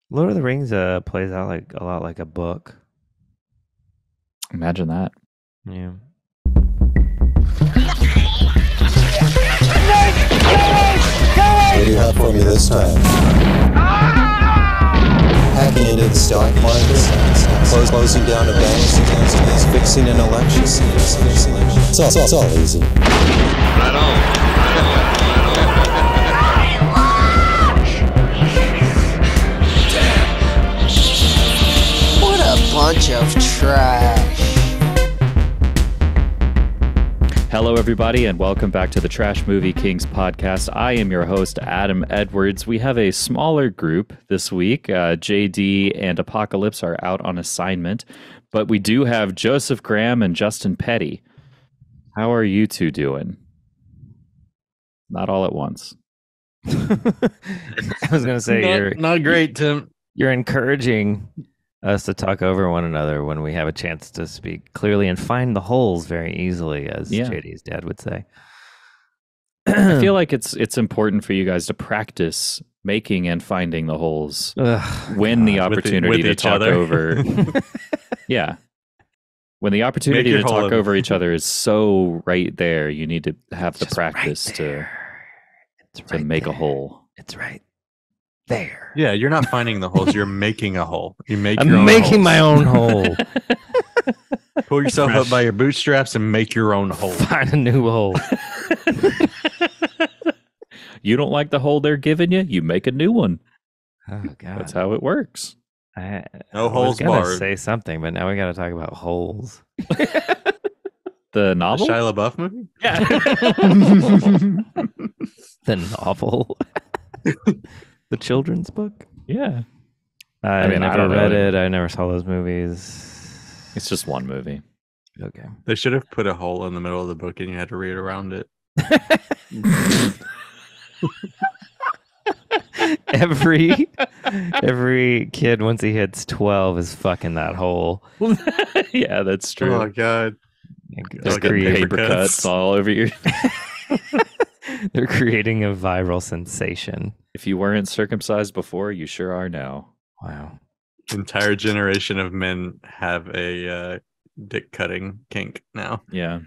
Lord of the Rings plays out like a lot like a book. Imagine that. Yeah. What do you have for me this time? Hacking into the stock market, closing down a bank, fixing an election. It's all easy. Right on. What a bunch of trash. Hello, everybody, and welcome back to the Trash Movie Kings podcast. I am your host, Adam Edwards. We have a smaller group this week. JD and Apocalypse are out on assignment, but we do have Joseph Graham and Justin Petty. How are you two doing? Not all at once. I was gonna say Not great, Tim. you're encouraging us to talk over one another when we have a chance to speak clearly and find the holes very easily, as Yeah. JD's dad would say. I feel like it's important for you guys to practice making and finding the holes Ugh, when the God. opportunity with to each talk other. over. Yeah. When the opportunity your to hole talk in- over each other is so right there, you need to have the Just right practice to there. It's to right make a there. hole. It's right there. Yeah, you're not finding the holes. You're making a hole. You make your I'm own making holes. my own hole. Pull yourself up by your bootstraps and make your own hole. Find a new hole. You don't like the hole they're giving you, you make a new one. Oh God. That's how it works. I No was holes gonna barred. say something, but now we got to talk about holes. The The novel? Shia LaBeouf movie? Yeah. The novel, the children's book. Yeah. I mean, I never don't know read it. it. I never saw those movies. It's just one movie. Okay. They should have put a hole in the middle of the book and you had to read around it. every kid once he hits 12 is fucking that hole. Yeah, that's true. Oh, God. They're, Just get creating, Paper cuts all over your. they're creating a viral sensation. If you weren't circumcised before, you sure are now. Wow. Entire generation of men have a dick cutting kink now. Yeah.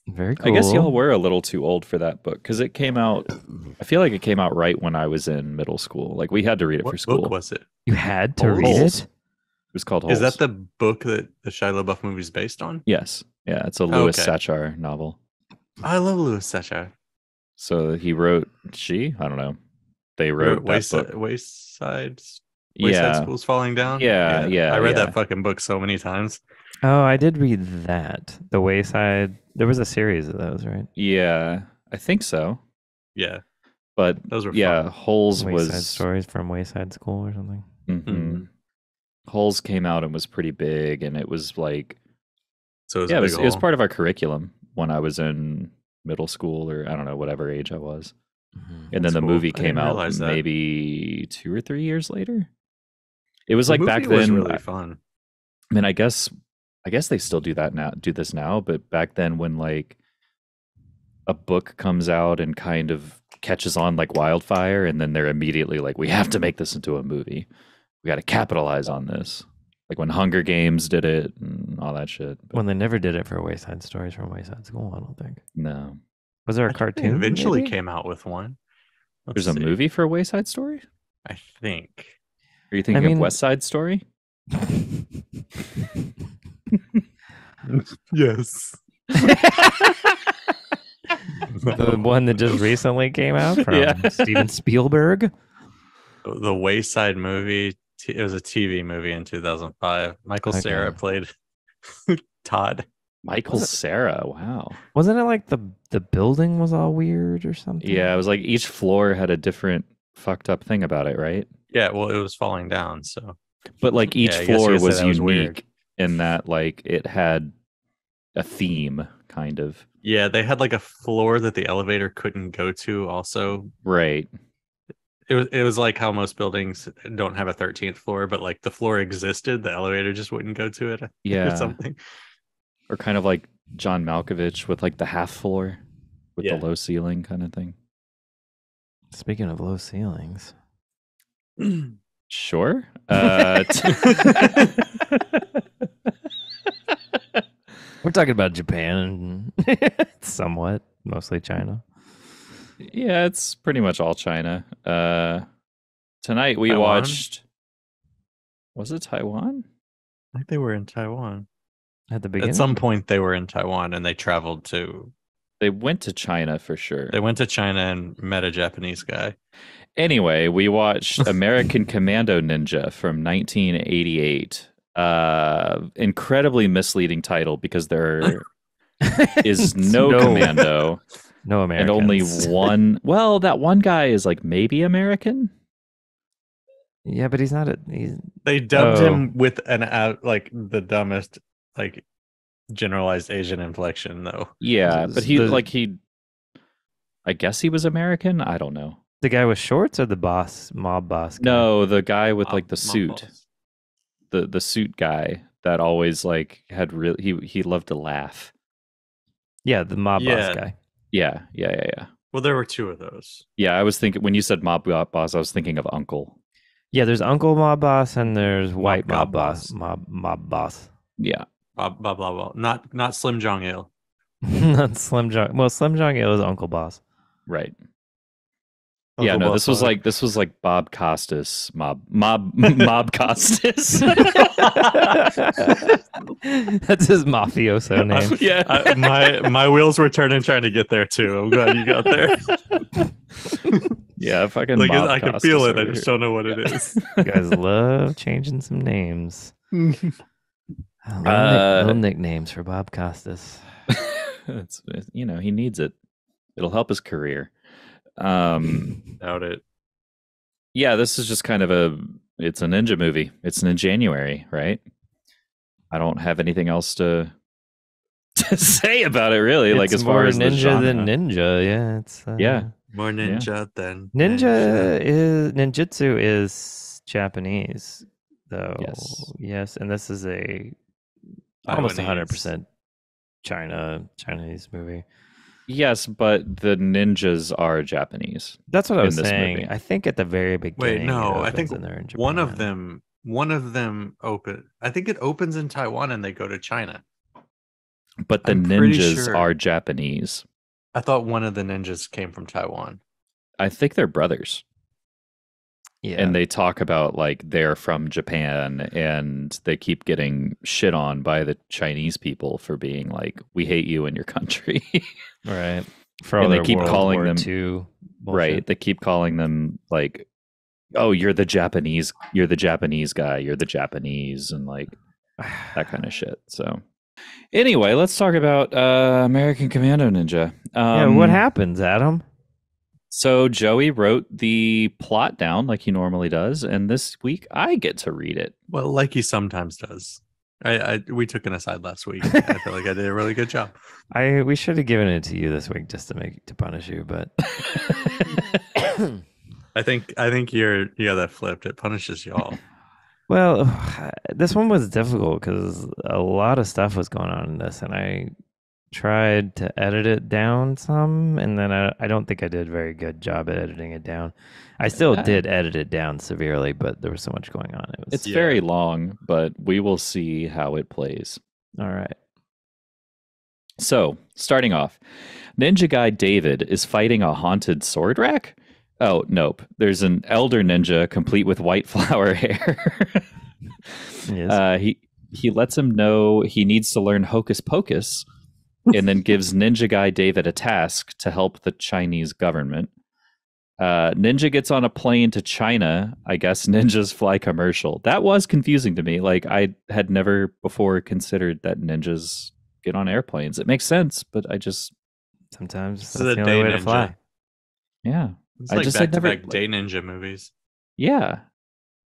Very cool. I guess y'all were a little too old for that book because it came out. I feel like it came out right when I was in middle school. Like we had to read it for What school. book was it? You had to read Holes. it? It was called Holes. Is that the book that the Shia LaBeouf movie is based on? Yes. Yeah, it's a Louis okay. Sachar novel. I love Louis Sachar. So he wrote. I don't know. They wrote that book. Wayside Yeah. School's Falling Down. Yeah, yeah, I read yeah. that fucking book so many times. Oh, I did read that. The Wayside. There was a series of those, right? Yeah, I think so. Yeah, But those were yeah, fun. Holes Wayside was. Stories from Wayside School or something. Mhm. Mhm. Holes came out and was pretty big, and it was like So it was yeah, a it big was, it was hole. part of our curriculum when I was in middle school or I don't know whatever age I was. Mhm. And then That's the cool. movie I came didn't out realize that. maybe 2 or 3 years later. It was The like back movie was then. really fun. I mean, I guess they still do that now. Do this now, but back then when like a book comes out and kind of catches on like wildfire, and then they're immediately like, we have to make this into a movie. We got to capitalize on this. Like when Hunger Games did it and all that shit. But When they never did it for Wayside Stories from Wayside School, I don't think. no, Was there a I think cartoon? They eventually maybe? came out with one. there's Let's a see. movie for Wayside Story. I think. Are you thinking mean- of West Side Story? Yes. The one that just recently came out from Yeah. Steven Spielberg. The Wayside movie. It was a TV movie in 2005. Michael Okay. Cera played Todd. Michael Cera. Wow. Wasn't it like the building was all weird or something? Yeah, it was like each floor had a different fucked up thing about it, right? Yeah, well, it was falling down. So But like each Yeah, I guess you floor could say was that was unique weird. in that like it had a theme, kind of. yeah, they had like a floor that the elevator couldn't go to. Also, Right. it was like how most buildings don't have a 13th floor, but like the floor existed, the elevator just wouldn't go to it. Yeah. Or something. Or kind of like John Malkovich with like the half floor with Yeah. the low ceiling kind of thing. Speaking of low ceilings, Sure. We're talking about Japan and somewhat, mostly China. Yeah, it's pretty much all China. Tonight we Taiwan? watched. Was it Taiwan? I think they were in Taiwan. At the beginning? At some point, they were in Taiwan and they traveled to. They went to China for sure. They went to China and met a Japanese guy. Anyway, we watched American Commando Ninja from 1988. Incredibly misleading title because there is no commando. No And Americans. only one. Well, that one guy is like maybe American. Yeah, but he's not he's They dubbed Oh. him with an like the dumbest like generalized Asian inflection though. Yeah, but he The- I guess he was American. I don't know. the guy with shorts or the mob boss guy? No, the guy with like the Mob suit, balls. the suit guy that always like had really he loved to laugh. Yeah, the mob Yeah. boss guy. Yeah. Well, there were two of those. Yeah, I was thinking when you said mob boss, I was thinking of Uncle. Yeah, there's Uncle Mob Boss and there's White Mob Mob Boss. Boss. Mob Boss. Yeah. Blah blah blah blah. Not Slim Jong Il. Not Slim Jong. Well, Slim Jong Il is Uncle Boss. Right. Yeah, Uncle no, this was Boss. like Bob Costas, mob Costas. That's his mafioso name. Yeah. My wheels were turning trying to get there too. I'm glad you got there. Yeah, fucking Like Bob I can Costas feel it. I over just here. don't know what it is. You guys love changing some names. Little nicknames for Bob Costas. It's, he needs it. It'll help his career. Doubt it. Yeah, this is just kind of it's a ninja movie. It's in January, right? I don't have anything else to say about it, really. Like It's as far more as the ninja genre. than ninja. Yeah, it's Yeah. More ninja than ninjutsu is Japanese though. Yes. And this is a almost Taiwanese. 100% Chinese movie. Yes, but the ninjas are Japanese. That's what I In was this saying. movie. I think at the very beginning. no, it I think opens and they're in one of Japan. them open. I think it opens in Taiwan and they go to China. But the I'm pretty ninjas sure. are Japanese. I thought one of the ninjas came from Taiwan. I think they're brothers. Yeah. And they talk about like they're from Japan and they keep getting shit on by the Chinese people for being like, we hate you and your country. right. For all and they their keep World calling War them- II bullshit. Right. They keep calling them like, oh, you're the Japanese guy, you're the Japanese, and like that kind of shit. So anyway, let's talk about American Commando Ninja. Yeah, what happens, Adam? So Joey wrote the plot down like he normally does, and this week I get to read it. Well, like he sometimes does. We took an aside last week. I feel like I did a really good job. We should have given it to you this week just to punish you, but I think you got that flipped. It punishes y'all. well, this one was difficult because a lot of stuff was going on in this, and I tried to edit it down some, and then I don't think I did a very good job at editing it down. I still did edit it down severely, but there was so much going on. It's Yeah. very long, but we will see how it plays. All right. So, starting off, ninja guy David is fighting a haunted sword rack. Oh, nope. There's an elder ninja complete with white flower hair. Yes. He lets him know he needs to learn hocus pocus and then gives ninja guy David a task to help the Chinese government. Ninja gets on a plane to China. I guess ninjas fly commercial. That was confusing to me. Like I had never before considered that ninjas get on airplanes. It makes sense, but I just Sometimes This that's is a the only day way to ninja. fly. yeah. It's I like just had never- back-to-back day ninja movies. Yeah.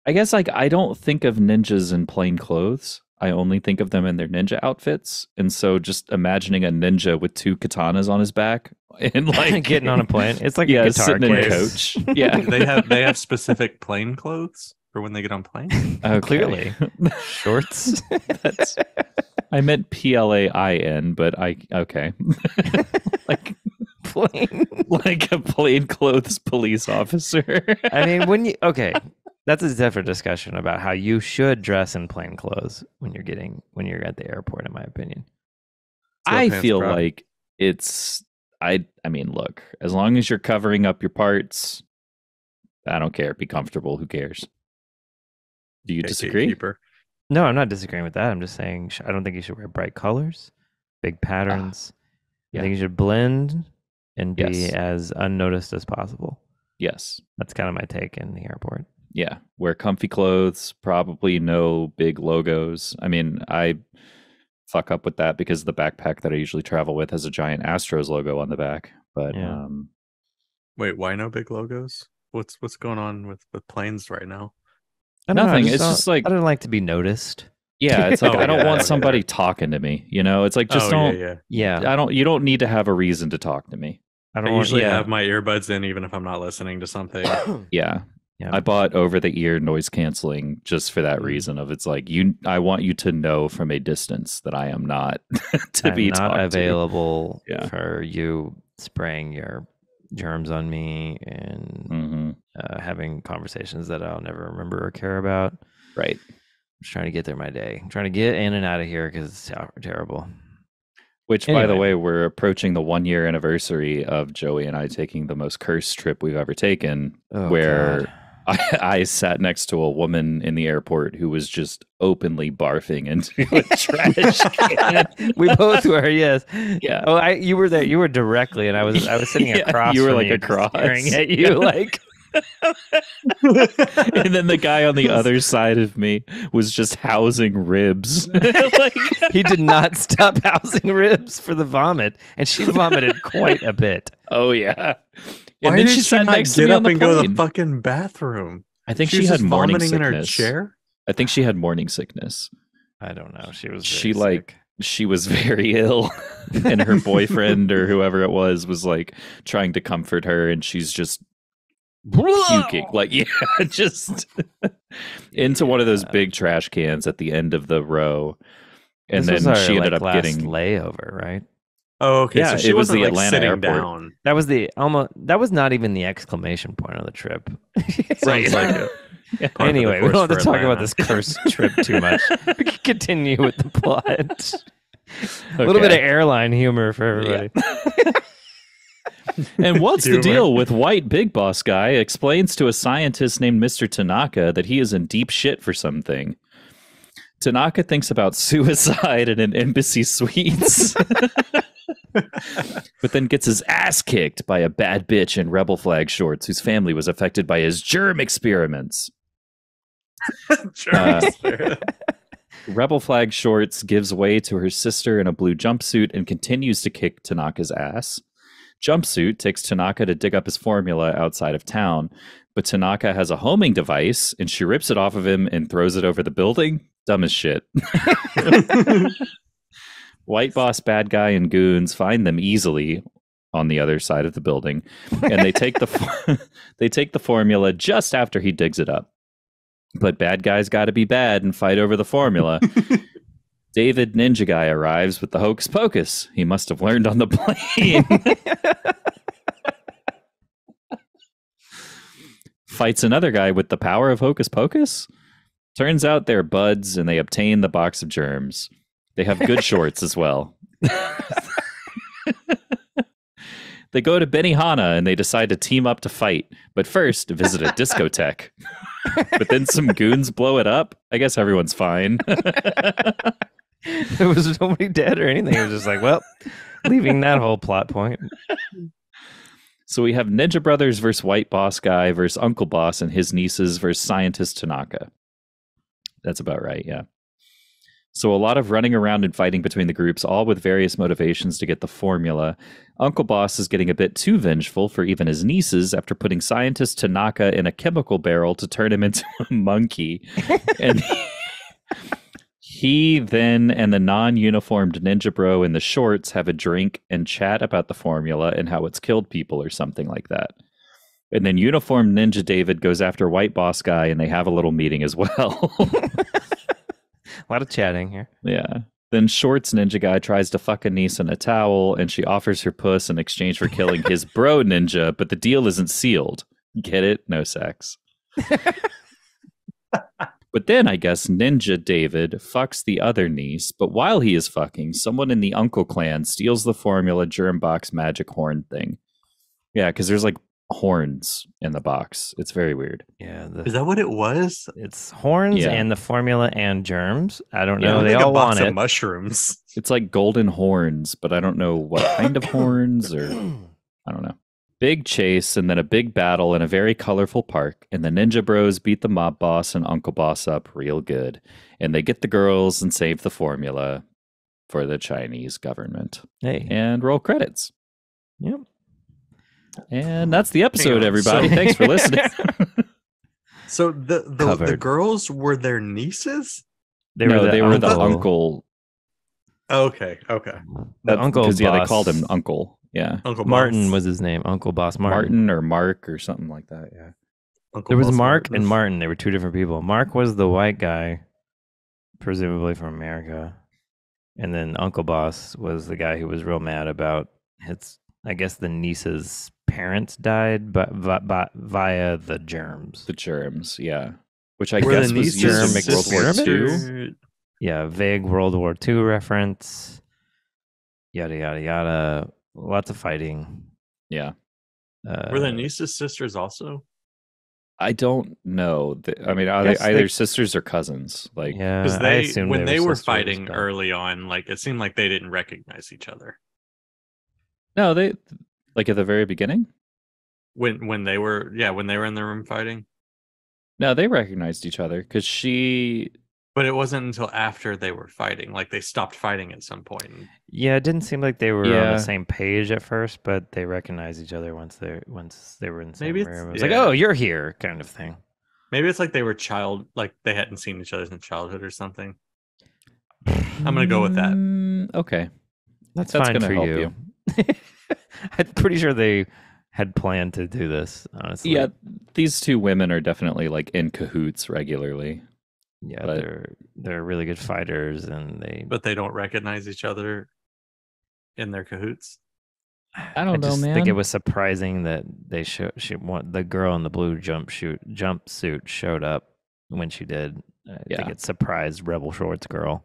I guess like I don't think of ninjas in plain clothes. I only think of them in their ninja outfits. And so just imagining a ninja with two katanas on his back and like Getting on a plane. It's like yeah, a guitar sitting in a case. coach. Yeah. They have specific plane clothes for when they get on planes. Okay. Clearly. Shorts. That's I meant PLAIN, but okay. like Plane. like a plain clothes police officer. I mean, when you okay, that's a different discussion about how you should dress in plain clothes when you're at the airport, in my opinion. I Sweatpants feel prop. like it's I mean, look, as long as you're covering up your parts, I don't care. Be comfortable. Who cares? Do you Okay, disagree? gatekeeper. No, I'm not disagreeing with that. I'm just saying I don't think you should wear bright colors, big patterns. yeah. I think you should blend and be Yes. as unnoticed as possible. Yes. That's kind of my take in the airport. Yeah. Wear comfy clothes, probably no big logos. I mean, I fuck up with that because the backpack that I usually travel with has a giant Astros logo on the back. But Yeah. Wait, why no big logos? What's going on with planes right now? I don't know, Nothing. I It's just like I don't like to be noticed. yeah, it's like Oh, I don't yeah, want yeah, somebody yeah. talking to me. You know, it's like just oh, don't. yeah. Yeah, You don't need to have a reason to talk to me. I I don't want. usually Yeah, have my earbuds in even if I'm not listening to something. Yeah. Yeah. I bought over the ear noise canceling just for that reason of it's like I want you to know from a distance that I am not to I'm be not talked to. available Yeah. for you spraying your germs on me and Mhm. having conversations that I'll never remember or care about. Right. I'm just trying to get through my day. I'm trying to get in and out of here because it's terrible. Which, by the Anyway. way, we're approaching the 1 year anniversary of Joey and I taking the most cursed trip we've ever taken, Oh, where God. I sat next to a woman in the airport who was just openly barfing into a trash can. We both were, yes. Yeah. Oh, you were there. You were directly, and I was sitting Yeah, across. you were from like just across. staring at you, like. And then the guy on the other side of me was just housing ribs. Like, He did not stop housing ribs for the vomit, and she vomited quite a bit. oh yeah. Why And then did she sat not next to get me up on the and go to the plane. fucking bathroom? I think She she was had just morning vomiting in her sickness. chair. I think she had morning sickness. I don't know. She was. She very sick. she was very ill, and her boyfriend or whoever it was like trying to comfort her, and she's just puking, like yeah, just into one of those big trash cans at the end of the row, and This was then our, she ended like, up last getting layover, right? Oh, okay. Yeah, so she it was wasn't the like Atlanta sitting airport. down. That was that was not even the exclamation point of the trip. Sounds like it. Par for the Anyway, we course don't have to for talk about Atlanta. this cursed trip too much. We can continue with the plot. A little bit of Okay. airline humor for everybody. And what's the Humor. deal with white big boss guy explains to a scientist named Mr. Tanaka that he is in deep shit for something. Tanaka thinks about suicide in an embassy suites, but then gets his ass kicked by a bad bitch in rebel flag shorts whose family was affected by his germ experiments. Rebel flag shorts gives way to her sister in a blue jumpsuit and continues to kick Tanaka's ass. Jumpsuit takes Tanaka to dig up his formula outside of town, but Tanaka has a homing device and she rips it off of him and throws it over the building. Dumb as shit. White boss, bad guy, and goons find them easily on the other side of the building, and they take the formula just after he digs it up. But bad guys got to be bad and fight over the formula. David Ninja Guy arrives with the hocus pocus he must have learned on the plane. Fights another guy with the power of hocus pocus. Turns out they're buds and they obtain the box of germs. They have good shorts as well. They go to Benihana and they decide to team up to fight, but first visit a discotheque. But then some goons blow it up. I guess everyone's fine. There was nobody dead or anything. It was just like, well, leaving that whole plot point. So we have Ninja Brothers versus White Boss Guy versus Uncle Boss and his nieces versus Scientist Tanaka. That's about right, yeah. So a lot of running around and fighting between the groups, all with various motivations to get the formula. Uncle Boss is getting a bit too vengeful for even his nieces after putting Scientist Tanaka in a chemical barrel to turn him into a monkey. And he then and the non-uniformed Ninja Bro in the shorts have a drink and chat about the formula and how it's killed people or something like that. And then uniformed Ninja David goes after White Boss Guy and they have a little meeting as well. A lot of chatting here. Yeah. Then Shorts Ninja Guy tries to fuck a niece in a towel, and she offers her puss in exchange for killing his bro ninja, but the deal isn't sealed. Get it? No sex. But then I guess Ninja David fucks the other niece, but while he is fucking, someone in the Uncle clan steals the formula germ box magic horn thing. Yeah, because there's like horns in the box. It's very weird. Yeah, Is that what it was? it's horns Yeah. and the formula and germs. I don't Yeah, know. I They think a all box want of it. mushrooms. It's like golden horns, but I don't know what kind of horns or I don't know. Big chase and then a big battle in a very colorful park, and the Ninja Bros beat the mob boss and Uncle Boss up real good. And they get the girls and save the formula for the Chinese government. Hey, And roll credits. yep. And that's the episode, on, everybody. so- Thanks for listening. So the Covered. girls were their nieces? They no, were the they were the uncle. uncle. Okay, okay. The uncle Because, yeah, they boss. called him Uncle. Yeah. Uncle Martin Boss. was his name. Uncle Boss Martin. Martin or Mark or something like that. Yeah. Uncle There was Boss Mark and Martin. Martin. They were two different people. Mark was the white guy, presumably from America, and then Uncle Boss was the guy who was real mad about his. I guess the niece's parents died, but via the germs. The germs. Yeah. Which I Were guess the was nieces used in sisters? World War II. sisters? Yeah, vague World War II reference. Yada yada yada. Lots of fighting. Yeah. Were the nieces sisters also? I don't know. I mean, are they Guess they- either sisters or cousins? Like, Yeah, Because I they, assumed when they were sisters, fighting but- early on, like it seemed like they didn't recognize each other. no, they like at the very beginning. When they were when they were in the room fighting. No, they recognized each other because she. But it wasn't until after they were fighting, like they stopped fighting at some point. Yeah, it didn't seem like they were on Yeah. the same page at first, but they recognized each other once they were in the same Maybe it's- room. It was yeah. like, oh, you're here, kind of thing. Maybe it's like they were like they hadn't seen each other since childhood or something. I'm gonna go with that. Okay. That's That's fine gonna for help you. I'm pretty sure they had planned to do this. Honestly, Yeah, these two women are definitely like in cahoots regularly. yeah, but- they're really good fighters, and But they don't recognize each other in their cahoots. I don't know, just man. think it was surprising that they the girl in the blue jumpsuit showed up when she did. I Yeah. think it surprised Rebel Shorts girl.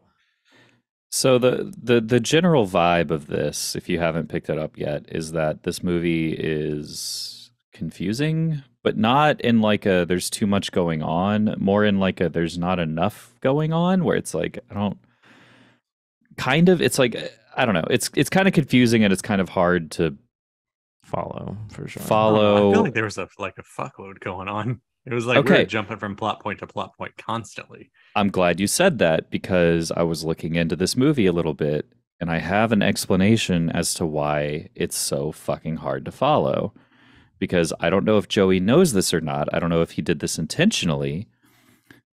So the general vibe of this, if you haven't picked it up yet, is that this movie is confusing, but not in like a there's too much going on, more in like a there's not enough going on, where it's like it's like I don't know. It's kind of confusing and it's kind of hard to Follow for sure. I follow. feel like there was a fuckload going on. It was like we Okay. were jumping from plot point to plot point constantly. I'm glad you said that because I was looking into this movie a little bit and I have an explanation as to why it's so fucking hard to follow. Because I don't know if Joey knows this or not. I don't know if he did this intentionally,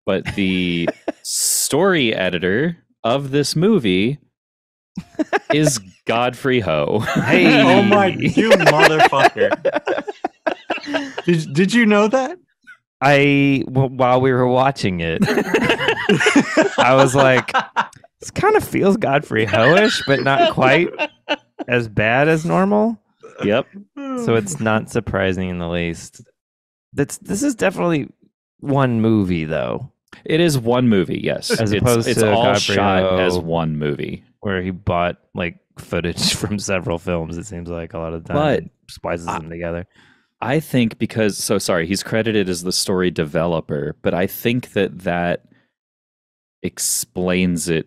but the story editor of this movie is Godfrey Ho. Hey, Oh my, you motherfucker! Did you know that? While we were watching it, I was like, this kind of feels Godfrey Ho-ish, but not quite as bad as normal. Yep. So it's not surprising in the least. This is definitely one movie though, It is one movie, yes. As opposed it's to all Godfrey shot Ho. as one movie. where he bought like footage from several films. It seems like a lot of the time, But and splices them together. I think he's credited as the story developer, but I think that explains it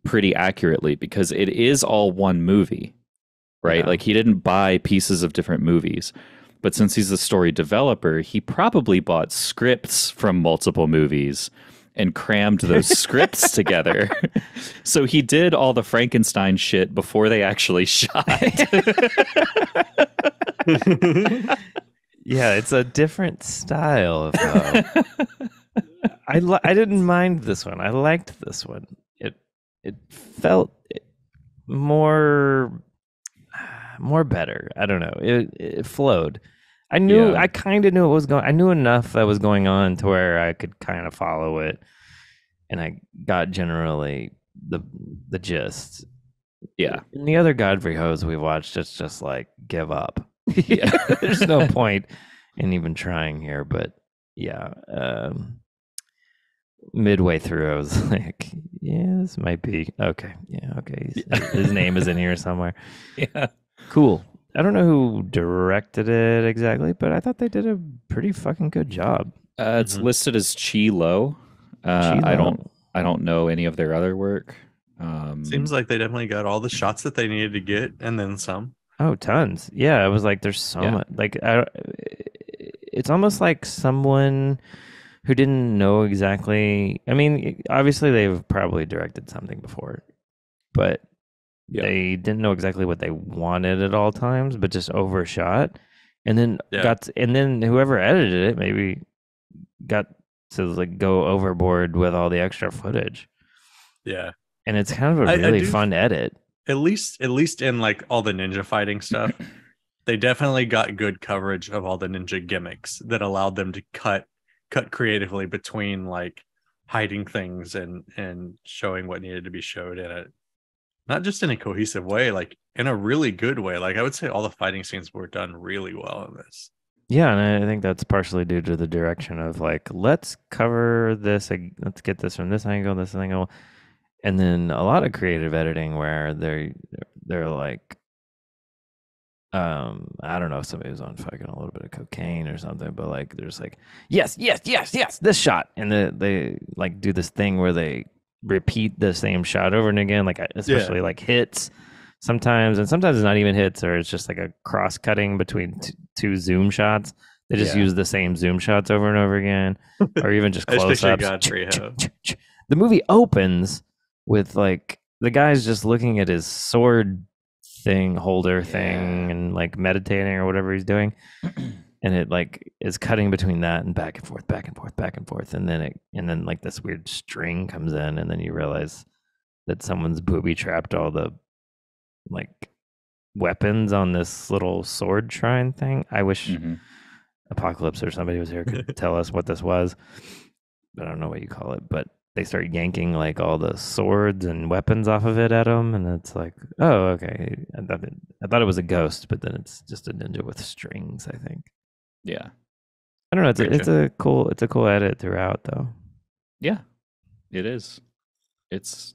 pretty accurately because it is all one movie, right? Yeah. Like he didn't buy pieces of different movies, but since he's the story developer, he probably bought scripts from multiple movies and crammed those scripts together. So he did all the Frankenstein shit before they actually shot. Yeah, it's a different style of. I didn't mind this one. I liked this one. It felt more better. I don't know. It flowed. I kind of knew it was going. I knew enough that was going on to where I could kind of follow it, and I got generally the gist. Yeah. In the other Godfrey Hoes we watched, it's just like give up. Yeah. There's no point in even trying here. But yeah, midway through, I was like, yeah, this might be okay. Yeah, okay. His name is in here somewhere. Yeah. Cool. I don't know who directed it exactly, but I thought they did a pretty fucking good job. It's listed as Chi Lo. Chilo. I don't know any of their other work. Seems like they definitely got all the shots that they needed to get, and then some. Oh, tons. Yeah, it was like there's so much. Like, it's almost like someone who didn't know exactly. I mean, obviously they've probably directed something before, but they didn't know exactly what they wanted at all times, but just overshot, and then and then whoever edited it maybe got to like go overboard with all the extra footage. Yeah, and it's kind of a really fun edit. At least in like all the ninja fighting stuff, they definitely got good coverage of all the ninja gimmicks that allowed them to cut creatively between like hiding things and showing what needed to be showed in it. Not just in a cohesive way, like in a really good way. Like I would say all the fighting scenes were done really well in this. Yeah, and I think that's partially due to the direction of like, let's cover this, let's get this from this angle, and then a lot of creative editing where they're like, I don't know if somebody was on fucking a little bit of cocaine or something, but like there's like, yes, this shot, and they like do this thing where they repeat the same shot over and again, like especially like hits sometimes, and sometimes it's not even hits, or it's just like a cross cutting between two zoom shots. They just use the same zoom shots over and over again, or even just close ups. The movie opens with like the guy's just looking at his sword holder thing and like meditating or whatever he's doing, and it like is cutting between that and back and forth, and then like this weird string comes in, and then you realize that someone's booby trapped all the like weapons on this little sword shrine thing. I wish Apocalypse or somebody was here could tell us what this was, but I don't know what you call it. But they start yanking like all the swords and weapons off of it at him, and it's like, oh, okay. I thought it was a ghost, but then it's just a ninja with strings, I think. Yeah, I don't know. It's a cool edit throughout, though. Yeah, it is. It's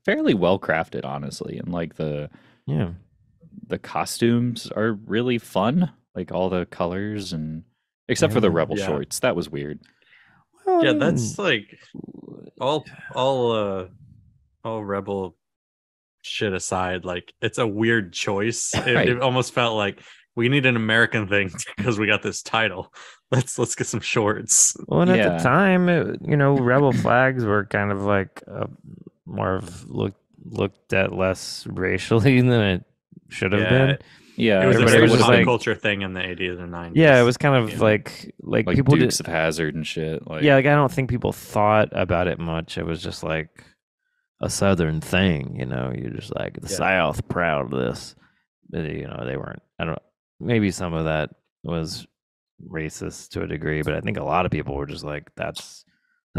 fairly well crafted, honestly, and like the costumes are really fun, like all the colors, and except for the rebel shorts, that was weird. Yeah, that's like all rebel shit aside, like it's a weird choice. It almost felt like we need an American thing because we got this title. Let's get some shorts. Well, and at the time, rebel flags were kind of like more of looked at less racially than it should have been. Yeah, it was everybody a was pop just like culture thing in the 80s and 90s. Yeah, it was kind of like people Dukes of Hazzard and shit. Like, like I don't think people thought about it much. It was just like a Southern thing, You're just like the South proud of this. But, they weren't. I don't know. Maybe some of that was racist to a degree, but I think a lot of people were just like, that's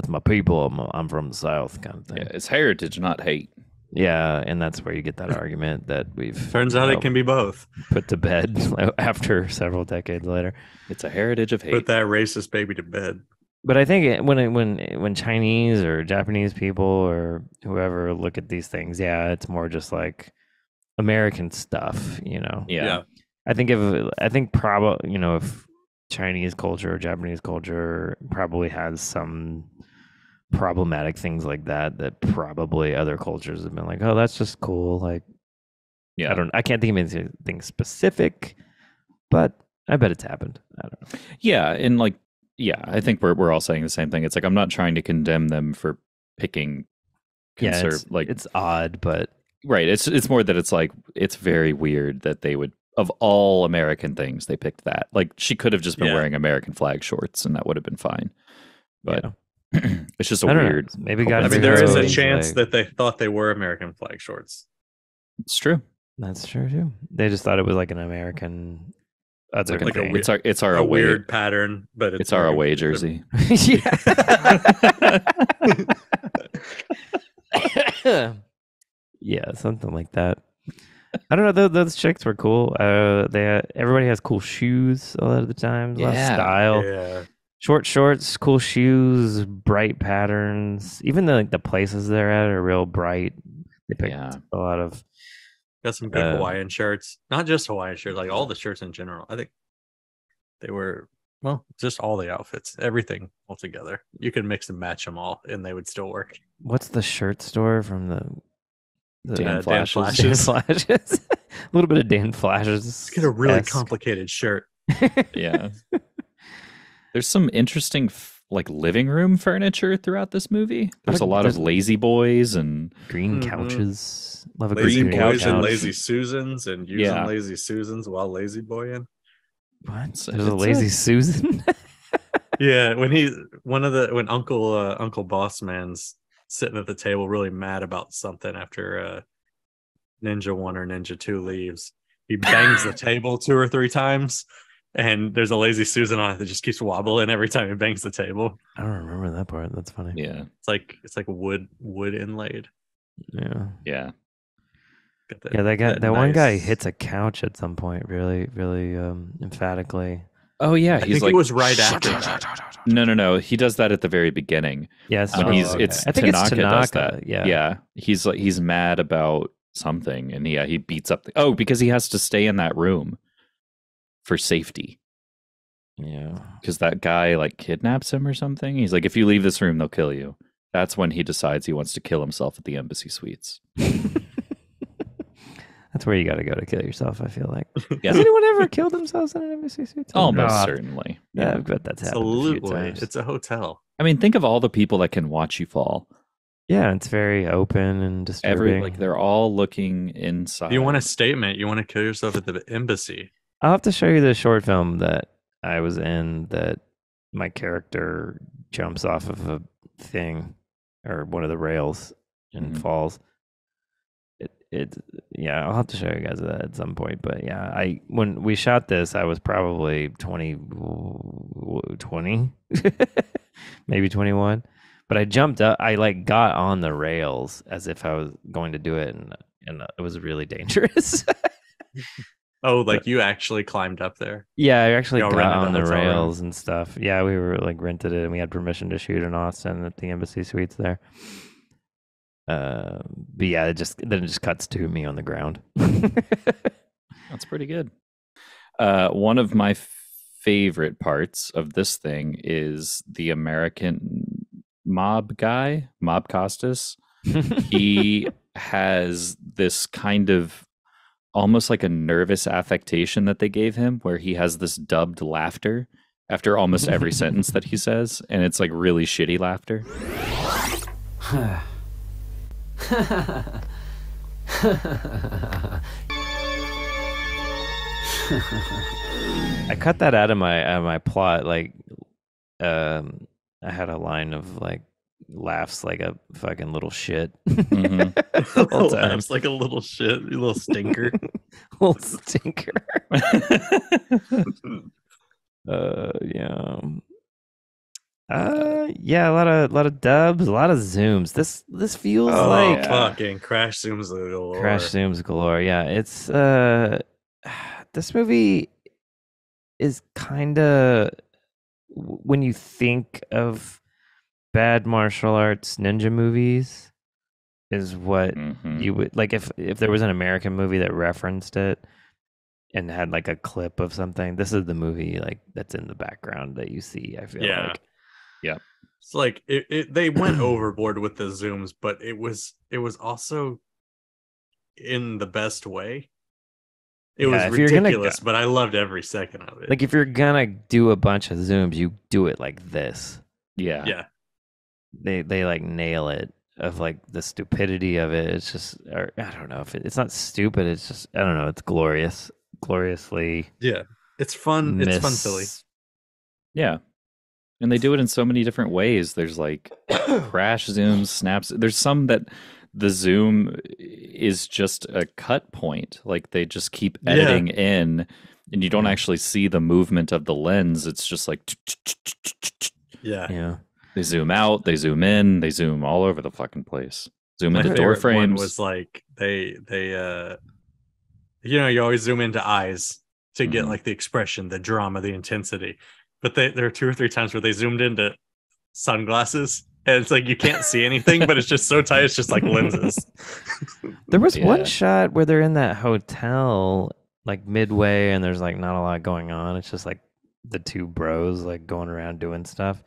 my people. I'm from the South, kind of thing. Yeah, it's heritage, not hate. Yeah, and that's where you get that argument that we've turns out it can be both. Put to bed after several decades later. It's a heritage of hate. Put that racist baby to bed. But I think when Chinese or Japanese people or whoever look at these things, it's more just like American stuff, Yeah. I think probably if Chinese culture or Japanese culture probably has some problematic things like that probably other cultures have been like, oh, that's just cool. Like, I can't think of anything specific, but I bet it's happened. I don't know. Yeah, and like, I think we're all saying the same thing. It's like I'm not trying to condemn them for picking it's odd, but right. It's more that it's like it's very weird that they would, of all American things, they picked that. Like she could have just been wearing American flag shorts and that would have been fine. But it's just a weird. Maybe there is a chance that they thought they were American flag shorts. It's true. That's true too. They just thought it was like an American. It's our away, weird pattern, but it's our away jersey. Yeah, something like that. I don't know. Those chicks were cool. Everybody has cool shoes a lot of the times. A lot of style. Yeah. Short shorts, cool shoes, bright patterns. Even the places they're at are real bright. They picked Yeah. a lot of. Got some good Hawaiian shirts. Not just Hawaiian shirts, like all the shirts in general. I think they were, well, just all the outfits, everything all together. You could mix and match them all, and they would still work. What's the shirt store from the Dan Dan Flashes. Dan Flashes. Flashes? A little bit of Dan Flashes. Let's get a really complicated shirt. Yeah. There's some interesting like living room furniture throughout this movie. There's a lot of lazy boys and green Mhm. couches. Love a Lazy green boys couch. and lazy Susans, and using Yeah. lazy Susans while lazy boying. What? It's There's a a- lazy Susan. Yeah, when Uncle Boss Man's sitting at the table really mad about something after Ninja 1 or Ninja 2 leaves, he bangs the table 2 or 3 times, and there's a lazy Susan on it that just keeps wobbling every time he bangs the table. I don't remember that part. That's funny. yeah, It's like wood inlaid. Yeah. yeah. Got that, Yeah, that one guy nice- hits a couch at some point really, really emphatically. Oh yeah, I he's think like it was right after that. no. He does that at the very beginning. Yes, When Oh, he's okay. it's I think it's Tanaka does Tanaka, that. yeah. Yeah. He's mad about something, and he beats up because he has to stay in that room for safety. Yeah. Because that guy like kidnaps him or something. He's like, if you leave this room, they'll kill you. That's when he decides he wants to kill himself at the embassy suites. That's where you got to go to kill yourself. I feel like. Yeah. Has anyone ever killed themselves in an embassy suit? Almost certainly. Yeah, I bet that's happened a few Absolutely, times. it's a hotel. I mean, think of all the people that can watch you fall. Yeah, it's very open and disturbing. They're all looking inside. If you want a statement, you want to kill yourself at the embassy. I'll have to show you the short film that I was in that my character jumps off of a thing or one of the rails and Mhm. falls. Yeah, I'll have to show you guys that at some point. But yeah, when we shot this, I was probably 20, maybe 21. But I jumped up. I like got on the rails as if I was going to do it, and it was really dangerous. Oh, like you actually climbed up there. Yeah, I actually Y'all got rented a on the hotel room? rails and stuff. Yeah, we were like rented it, and we had permission to shoot in Austin at the Embassy Suites there. But yeah, it just cuts to me on the ground. That's pretty good. One of my favorite parts of this thing is the American mob guy, Mob Costas. He has this kind of almost like a nervous affectation that they gave him, where he has this dubbed laughter after almost every sentence that he says, and it's like really shitty laughter. I cut that out of my plot. Like, I had a line of like laughs like a fucking little shit. Mhm. The whole time. Laughs like a little shit, you little stinker. Little stinker. Yeah. Yeah, a lot of dubs, a lot of zooms. This feels Oh, like yeah. fucking crash zooms galore. crash zooms galore. Yeah, it's this movie is kind of, when you think of bad martial arts ninja movies, is what Mhm. you would like if there was an American movie that referenced it and had like a clip of something. This is the movie like that's in the background that you see. I feel Yeah. like. It's like they went overboard with the zooms, but it was also in the best way. It Yeah, was if you're gonna ridiculous, but I loved every second of it. Like if you're gonna do a bunch of zooms, you do it like this. Yeah. yeah, They like nail it of like the stupidity of it. It's just, or I don't know if it's not stupid. It's just, I don't know. It's gloriously. yeah, it's fun. It's fun, silly. Yeah. And they do it in so many different ways. There's like crash zooms, snaps. There's some that the zoom is just a cut point. Like they just keep editing in, and you don't actually see the movement of the lens. It's just like Yeah. Yeah. they zoom out, they zoom in, they zoom all over the fucking place. Zoom My into door favorite one frames. was like they you know, you always zoom into eyes to get Mhm. like the expression, the drama, the intensity. but there are 2 or 3 times where they zoomed into sunglasses, and it's like you can't see anything, but it's just so tight. It's just like lenses. There was one shot where they're in that hotel, like midway, and there's like not a lot going on. It's just like the 2 bros like going around doing stuff,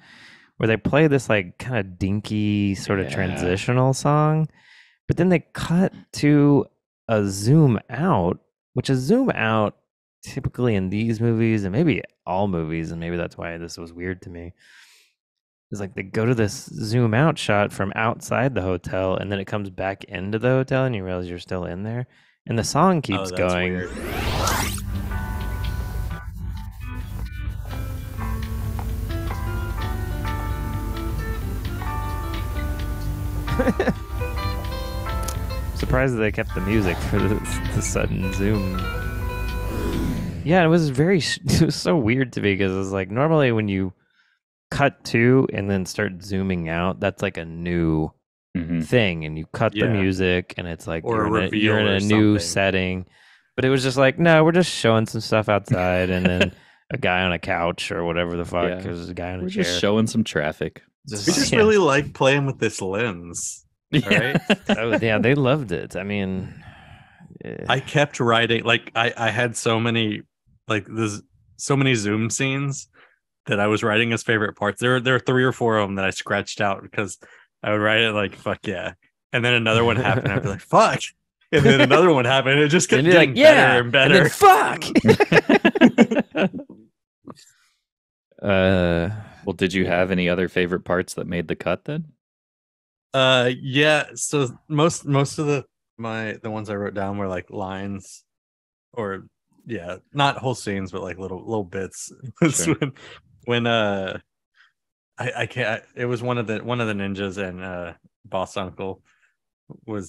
where they play this like kind of dinky sort of transitional song, but then they cut to a zoom out, which is zoom out typically in these movies and maybe all movies, and maybe that's why this was weird to me. It's like they go to this zoom out shot from outside the hotel, and then it comes back into the hotel, and you realize you're still in there, and the song keeps going. Weird. Surprised that they kept the music for the sudden zoom. Yeah, it was so weird to me, because it was like normally when you cut to and then start zooming out, that's like a new thing, and you cut the music and it's like you're in a new setting. But it was just like, no, we're just showing some stuff outside and then a guy on a couch or whatever the fuck. There's a guy on a chair. Just showing some traffic. We just really like playing with this lens, right? They loved it. I mean, I kept writing, like I had so many zoom scenes that I was writing as favorite parts. There are 3 or 4 of them that I scratched out because I would write it like, fuck yeah. And then another one happened. I'd be like, fuck. And then another one happened. It just kept getting better and better. And then, fuck. Well, did you have any other favorite parts that made the cut then? Yeah. So most of the ones I wrote down were like lines, or not whole scenes, but like little bits. Sure. when I can't. It was one of the ninjas and Boss Uncle were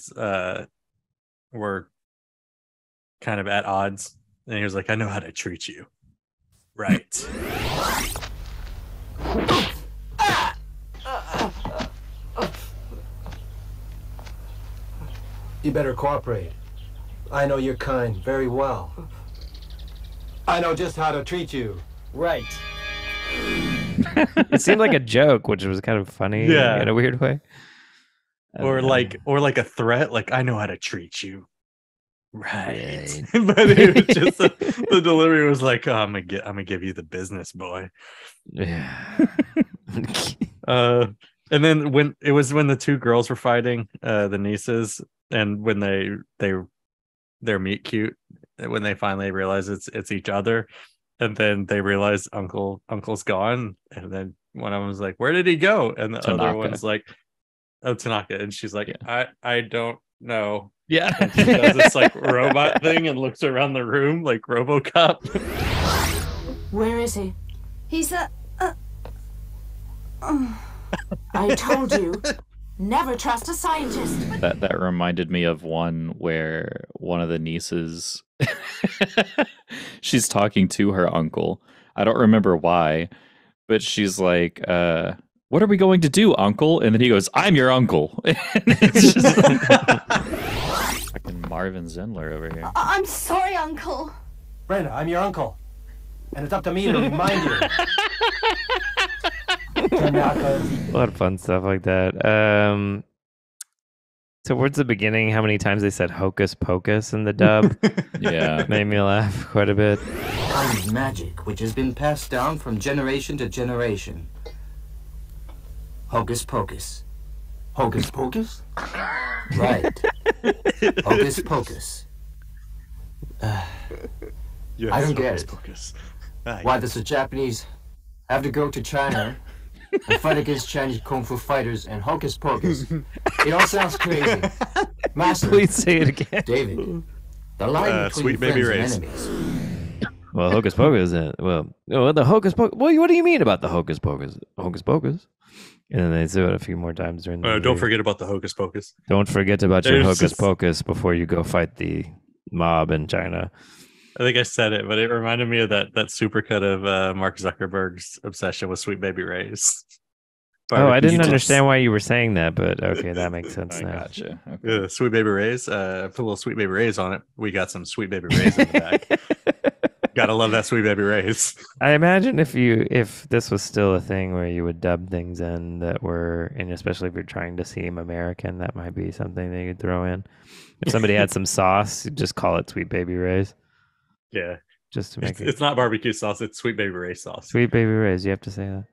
kind of at odds, and he was like, "I know how to treat you, right?" You better cooperate. I know your kind very well. I know just how to treat you. Right. It seemed like a joke, which was kind of funny in a weird way. Or like a threat, like, I know how to treat you. Right. But it was just the delivery was like, oh, I'm gonna give you the business, boy. Yeah. And then when the 2 girls were fighting, the nieces, and when they're meet cute, when they finally realize it's each other, and then they realize Uncle's gone, and then one of them was like, where did he go? And the Tanaka. other one's like, oh, Tanaka, and she's like, I don't know. Yeah. And she does this like robot thing and looks around the room like RoboCop. Where is he? He's I told you, never trust a scientist. That reminded me of one where one of the nieces, she's talking to her uncle. I don't remember why, but she's like, what are we going to do, uncle? And then he goes, I'm your uncle. And it's just fucking Marvin Zendler over here. I'm sorry, uncle. Brenda, I'm your uncle. And it's up to me to remind you. A lot of fun stuff like that. Towards the beginning, how many times they said hocus pocus in the dub? Yeah. Made me laugh quite a bit. Kind of magic which has been passed down from generation to generation. Hocus pocus. Hocus pocus? Right. Hocus pocus. I don't get it. Why does the Japanese have to go to China and fight against Chinese kung fu fighters and hocus pocus? It all sounds crazy. Master, Please say it again. David, the line between Sweet Baby friends and Ray's. enemies. Well, hocus pocus. The hocus pocus. Well, what do you mean about the hocus pocus? Hocus pocus. And then they say it a few more times during the movie. Don't forget about the hocus pocus. Don't forget about your There's hocus just- pocus before you go fight the mob in China. I think I said it, but it reminded me of that supercut of Mark Zuckerberg's obsession with Sweet Baby Ray's. Oh, I didn't understand why you were saying that, but okay, that makes sense I now. gotcha. Okay. Sweet Baby Ray's. Put a little Sweet Baby Ray's on it. We got some Sweet Baby Ray's in the back. Gotta love that Sweet Baby Ray's. I imagine if this was still a thing where you would dub things in that were, and especially if you're trying to seem American, that might be something they could throw in. If somebody had some sauce, you'd just call it Sweet Baby Ray's. Yeah. Just to make it's not barbecue sauce, it's Sweet Baby Ray's sauce. Sweet Baby Ray's, you have to say that.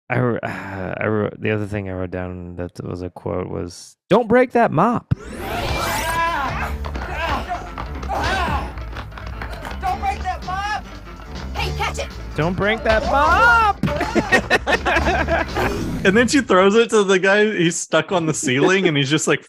I wrote the other thing I wrote down that was a quote was, "Don't break that mop." Don't break that mop! Hey, catch it! Don't break that mop. And then she throws it to the guy. He's stuck on the ceiling, and he's just like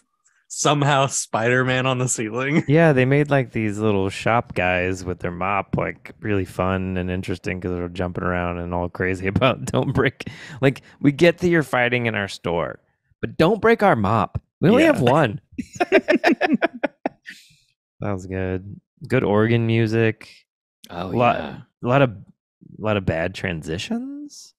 somehow Spider-Man on the ceiling. Yeah, they made like these little shop guys with their mop like really fun and interesting because they're jumping around and all crazy about don't break. Like, we get that you're fighting in our store, but don't break our mop. We only have one. That was good. Good organ music. Oh, a lot of bad transitions.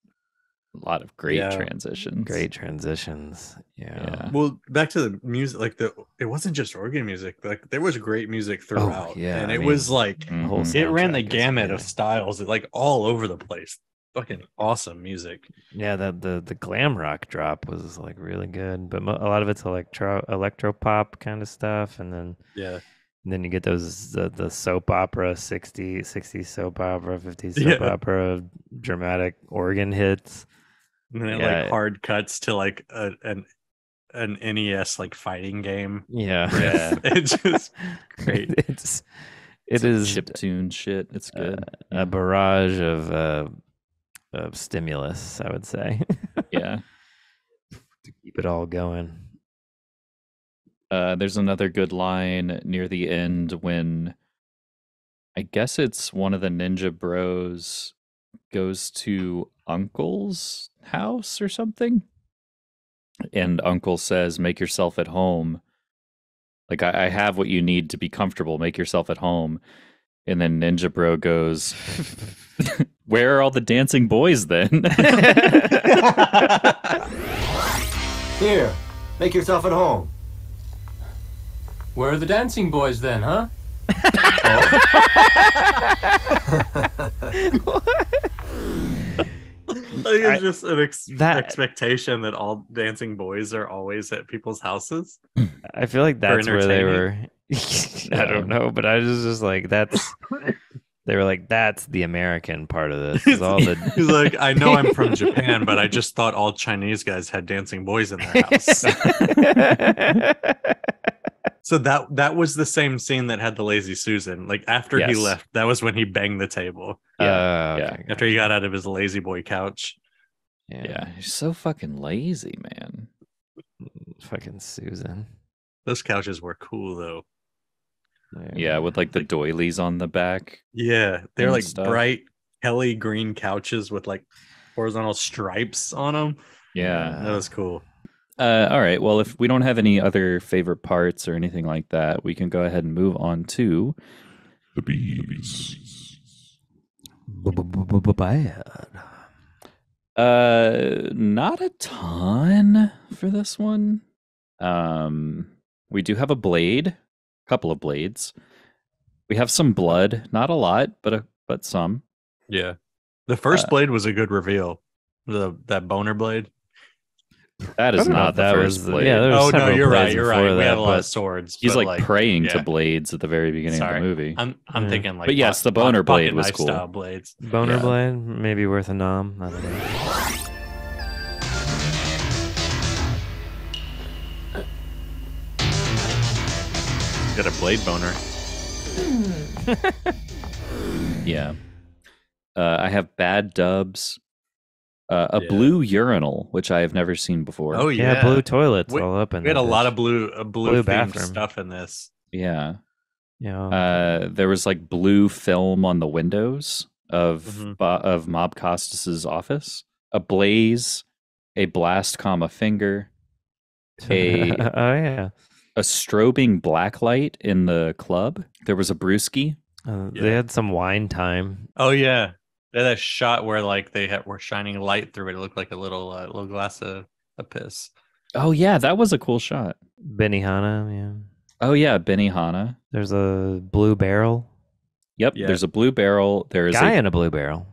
A lot of great transitions. Great transitions. Yeah. Well, back to the music, like it wasn't just organ music. Like there was great music throughout. And it was like it ran the gamut of styles, like all over the place. Fucking awesome music. Yeah, the glam rock drop was like really good, but a lot of it's electro pop kind of stuff, and then you get those the soap opera 60s soap opera, 50s soap opera dramatic organ hits. And then like hard cuts to like an NES like fighting game. Yeah. It's just great. It is chiptune shit. It's good. A barrage of stimulus, I would say. Yeah. To keep it all going. There's another good line near the end when I guess it's one of the Ninja Bros goes to Uncle's house or something, and Uncle says, "Make yourself at home. Like, I have what you need to be comfortable. Make yourself at home." And then Ninja Bro goes, "Where are all the dancing boys then?" Here, make yourself at home. Where are the dancing boys then, huh? It's just an expectation that all dancing boys are always at people's houses. I feel like that's where they were. I don't know, but I was just like, that's. They were like, that's the American part of this. Is all the... He's like, I know I'm from Japan, but I just thought all Chinese guys had dancing boys in their house. So that was the same scene that had the Lazy Susan. Like after he left, that was when he banged the table. After he got out of his lazy boy couch. Yeah, he's so fucking lazy, man. Fucking Susan. Those couches were cool though. Yeah, with like the doilies on the back. Yeah, they're like bright Kelly green couches with like horizontal stripes on them. Yeah, that was cool. All right, well, if we don't have any other favorite parts or anything like that, we can go ahead and move on to the bees. Not a ton for this one. We do have a blade. Couple of blades. We have some blood, not a lot, but some. Yeah, the first blade was a good reveal. That boner blade. That is not the first blade. Yeah, oh no, you're right. You're right. We had a lot of swords. He's like praying to blades at the very beginning of the movie. I'm thinking like. But yes, the boner blade was cool. Style blades. Boner blade, maybe worth a nom. I don't know. Got a blade boner. Yeah. I have bad dubs. A blue urinal, which I have never seen before. Oh yeah, blue toilets all up in. We had a lot of blue bathroom stuff in this. Yeah. Yeah. There was like blue film on the windows of Mob Costas's office. A blaze, a blast, finger. A strobing blacklight in the club. There was a brewski. They had some wine time. Oh yeah, they had that shot where like were shining light through it. It looked like a little glass of piss. Oh yeah, that was a cool shot. Benihana, Oh yeah, Benihana. There's a blue barrel. Yep, Yeah. there's a blue barrel. There's Guy in a blue barrel.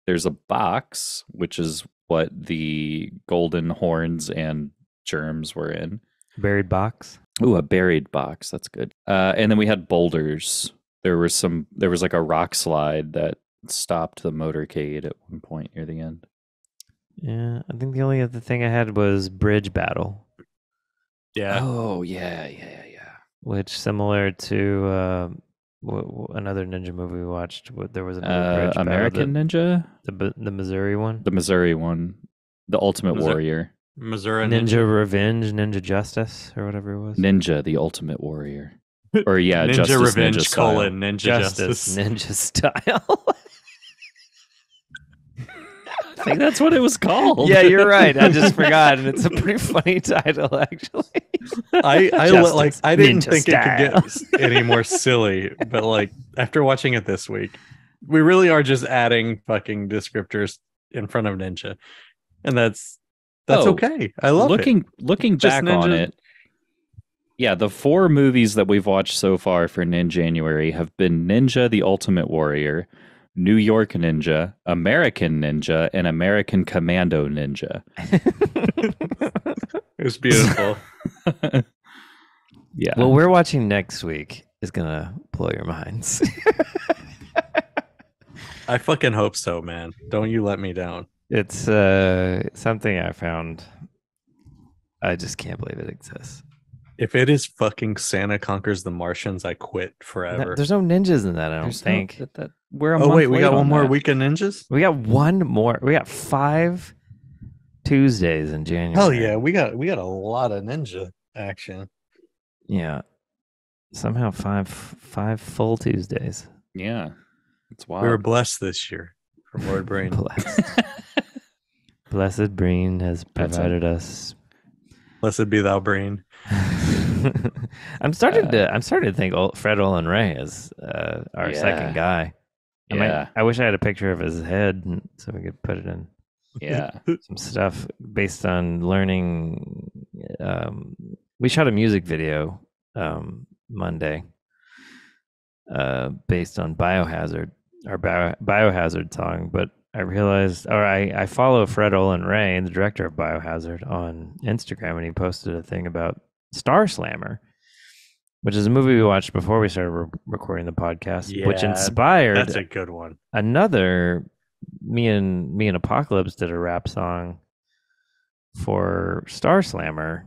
There's a box, which is what the golden horns and germs were in. Buried box. Ooh, a buried box. That's good. And then we had boulders. There was like a rock slide that stopped the motorcade at one point near the end. Yeah, I think the only other thing I had was bridge battle. Yeah. Oh yeah. Which similar to another ninja movie we watched. There was a bridge American Ninja, the Missouri one, the Missouri one, the Ultimate Warrior, Missouri Ninja Revenge, Ninja Justice, or whatever it was. Ninja, the Ultimate Warrior, or yeah, Ninja Justice, Revenge Ninja style. Ninja Justice Ninja style. I think that's what it was called. Yeah, you're right. I just forgot, and it's a pretty funny title, actually. I didn't Ninja think style. it could get any more silly, but like after watching it this week, we really are just adding fucking descriptors in front of ninja, and that's okay. I love it. Looking Just back on Ninja. it, yeah, the 4 movies that we've watched so far for Ninjanuary have been Ninja: The Ultimate Warrior, New York Ninja, American Ninja, and American Commando Ninja. It was beautiful. Yeah. What we're watching next week is gonna blow your minds. I fucking hope so, man. Don't you let me down. It's something I found. I just can't believe it exists. If it is fucking Santa Conquers the Martians, I quit forever. There's no ninjas in that. I don't think. We're a Oh month wait, we late got on one more that. week of ninjas? We got one more. We got 5 Tuesdays in January. Hell yeah, we got a lot of ninja action. Yeah. Somehow 5 full Tuesdays. Yeah, it's wild. We were blessed this year from Lord Brain. Blessed. Blessed Breen has That's it. provided us. Blessed be thou Brain. I'm starting to think Fred Olin Ray is our second guy. I wish I had a picture of his head so we could put it in Yeah. some stuff based on learning. We shot a music video Monday based on Biohazard, our Biohazard song, but I realized, or I follow Fred Olin Ray, the director of Biohazard, on Instagram, and he posted a thing about Star Slammer, which is a movie we watched before we started recording the podcast, which Yeah, inspired That's a good one. another. Me and Apocalypse did a rap song for Star Slammer,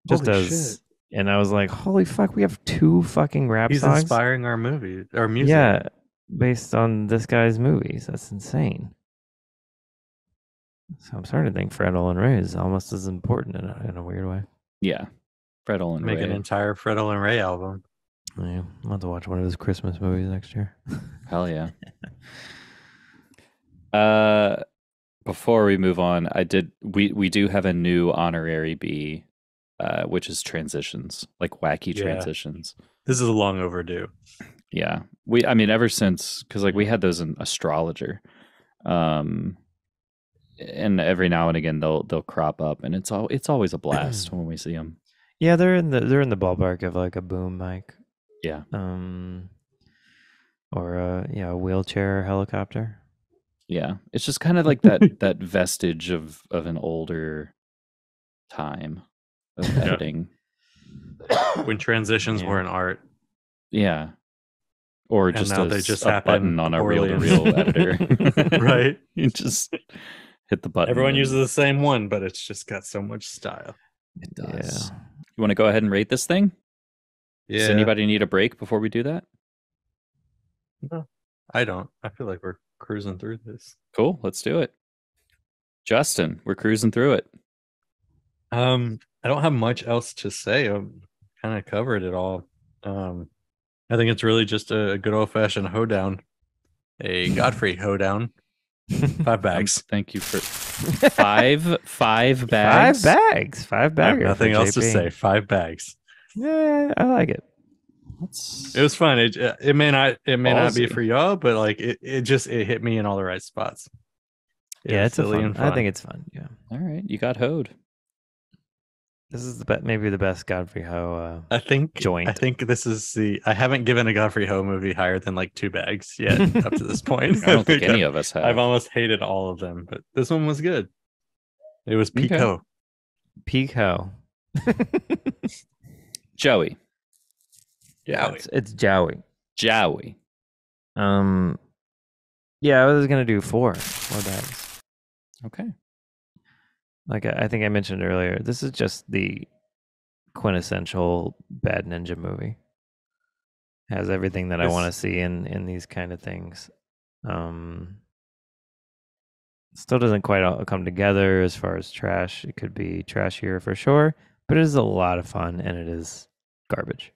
just Holy as shit. and I was like, holy fuck, we have 2 fucking rap He's songs. inspiring our music. Yeah, based on this guy's movies. That's insane. So I'm starting to think Fred Olin Ray is almost as important in a weird way. Yeah. Fred Olin Make Ray. an entire Fred Olin Ray album. Yeah, I'll have to watch one of his Christmas movies next year. Hell yeah. Before we move on, we do have a new honorary B, which is transitions, like wacky transitions. This is long overdue. Yeah. Ever since, because like we had those in Astrologer. And every now and again they'll crop up, and it's always a blast when we see them. Yeah, they're in the ballpark of like a boom mic. Yeah. Or a wheelchair helicopter. Yeah. It's just kind of like that vestige of an older time of editing. When transitions were an art. Yeah. Or And just now they just a happen button on a poorly. reel-to-reel editor. Right. You just hit the button. Everyone and uses the same one, but it's just got so much style. it does. You want to go ahead and rate this thing? Yeah. Does anybody need a break before we do that? No, I don't. I feel like we're cruising through this. Cool. Let's do it. Justin, we're cruising through it. I don't have much else to say. I've kind of covered it all. I think it's really just a good old fashioned hoedown, a Godfrey hoedown. 5 bags. Thank you for five bags. 5 bags. 5 I have bags. nothing else to say. 5 bags. Yeah, I like it. It was fun. It may not be Ballsy. for y'all, but like it hit me in all the right spots. Yeah, was it's a silly fun. and I think it's fun. Yeah. All right, you got hoed. This is maybe the best Godfrey Ho I think joint. I think this is I haven't given a Godfrey Ho movie higher than like 2 bags yet up to this point. I don't think any of us have. I've almost hated all of them, but this one was good. It was peak Okay. Ho. Peak Ho. Joey. Yeah, It's Joey. Joey. Yeah, I was gonna do 4 bags. Okay. Like I think I mentioned earlier, this is just the quintessential bad ninja movie. Has everything that I want to see in these kind of things. Still doesn't quite all come together as far as trash. It could be trashier for sure, but it is a lot of fun and it is garbage.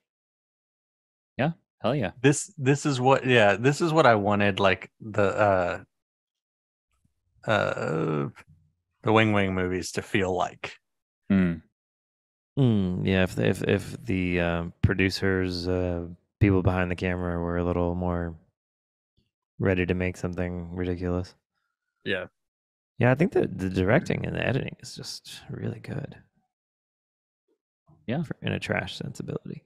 Yeah, hell yeah. This is what I wanted, like the Wing Wing movies to feel like. Yeah, if the producers, people behind the camera were a little more ready to make something ridiculous. Yeah. Yeah, I think the directing and the editing is just really good. Yeah. In a trash sensibility.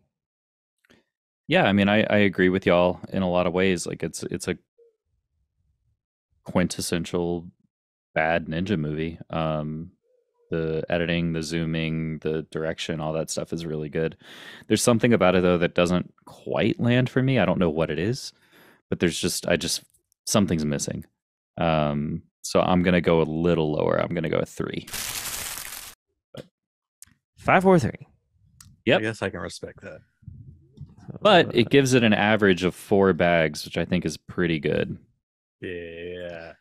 Yeah, I mean, I agree with y'all in a lot of ways. Like it's a quintessential bad ninja movie. The editing, the zooming, the direction, all that stuff is really good. There's something about it though that doesn't quite land for me. I don't know what it is, but something's missing. So I'm gonna go a little lower. I'm gonna go a 3. 5 or 3. Yep. I guess I can respect that. But it gives it an average of 4 bags, which I think is pretty good. Yeah.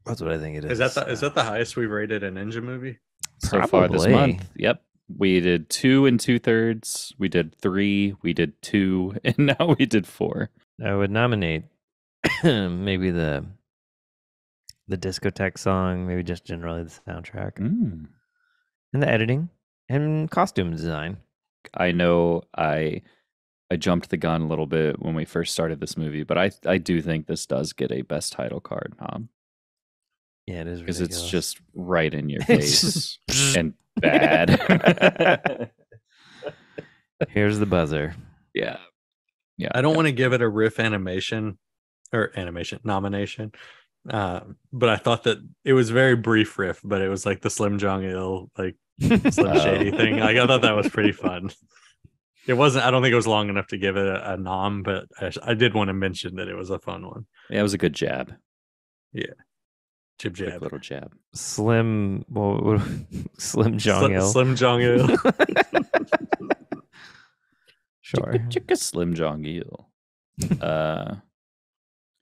That's what I think it is. Is that the highest we've rated a ninja movie? So far this month? Yep. We did 2 2/3. We did 3. We did 2, and now we did 4. I would nominate maybe the discotheque song, maybe just generally the soundtrack, and the editing and costume design. I know I jumped the gun a little bit when we first started this movie, but I do think this does get a best title card nom. Yeah, it is because ridiculous. it's just right in your face and bad. Here's the buzzer. Yeah. I don't want to give it a riff nomination, but I thought that it was very brief riff, but it was like the Slim Jong-il, like Slim Shady thing. Like I thought that was pretty fun. It wasn't. I don't think it was long enough to give it a nom, but I did want to mention that it was a fun one. Yeah, it was a good jab. Yeah, jab, quick little jab. Slim Jong-il. Slim Jong-il. Sure. Chicka Slim Jong-il.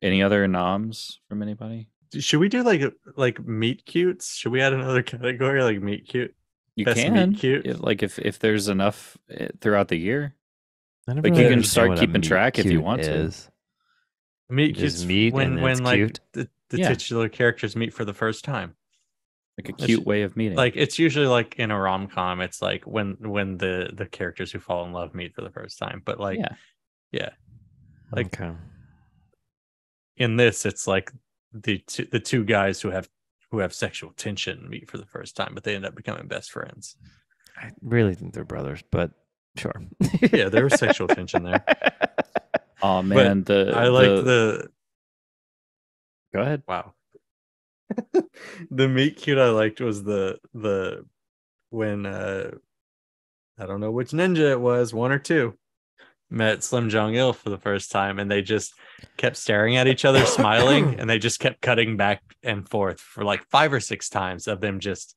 Any other noms from anybody? Should we do like meet cutes? Should we add another category like meet cute? You Best can, meet cute? if there's enough throughout the year. Like you can start keeping track if you want to. Meet cutes when like cute. the titular characters meet for the first time. Like a cute way of meeting. Like it's usually like in a rom-com, it's like when the characters who fall in love meet for the first time. But like yeah. Like in this, it's like the two guys who have sexual tension meet for the first time, but they end up becoming best friends. I really think they're brothers, but sure. Yeah, there was sexual tension there. Oh man, Go ahead. Wow. The meet cute I liked was the when I don't know which ninja it was, 1 or 2, met Slim Jong-il for the first time, and they just kept staring at each other, smiling, and they just kept cutting back and forth for like 5 or 6 times of them just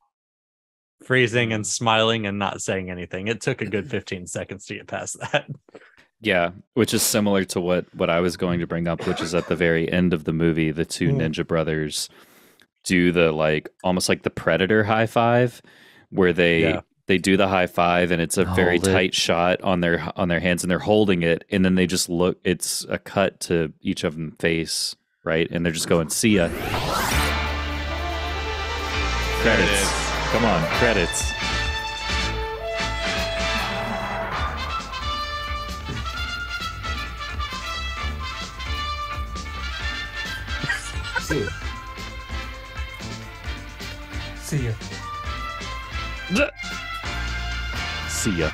freezing and smiling and not saying anything. It took a good 15 seconds to get past that. Yeah, which is similar to what I was going to bring up, which is at the very end of the movie, the 2 ninja brothers do the like almost like the Predator high five, where they do the high five, and it's a very tight shot on their hands, and they're holding it, and then they just look. It's a cut to each of them face, right, and they're just going, "See ya." Credits. Come on, credits. See you. See you. See ya.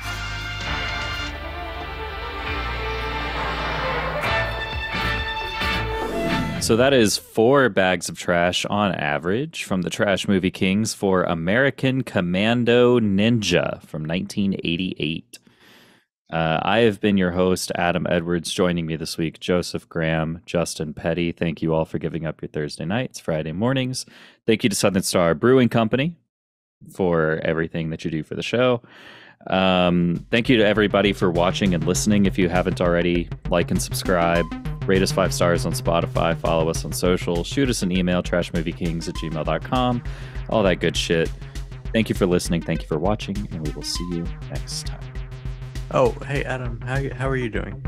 So that is 4 bags of trash on average from the Trash Movie Kings for American Commando Ninja from 1988. I have been your host, Adam Edwards. Joining me this week, Joseph Graham, Justin Petty. Thank you all for giving up your Thursday nights, Friday mornings. Thank you to Southern Star Brewing Company for everything that you do for the show. Thank you to everybody for watching and listening. If you haven't already, like and subscribe. Rate us 5 stars on Spotify. Follow us on social. Shoot us an email, trashmoviekings@gmail.com. All that good shit. Thank you for listening. Thank you for watching, and we will see you next time. Oh, hey, Adam, how are you doing?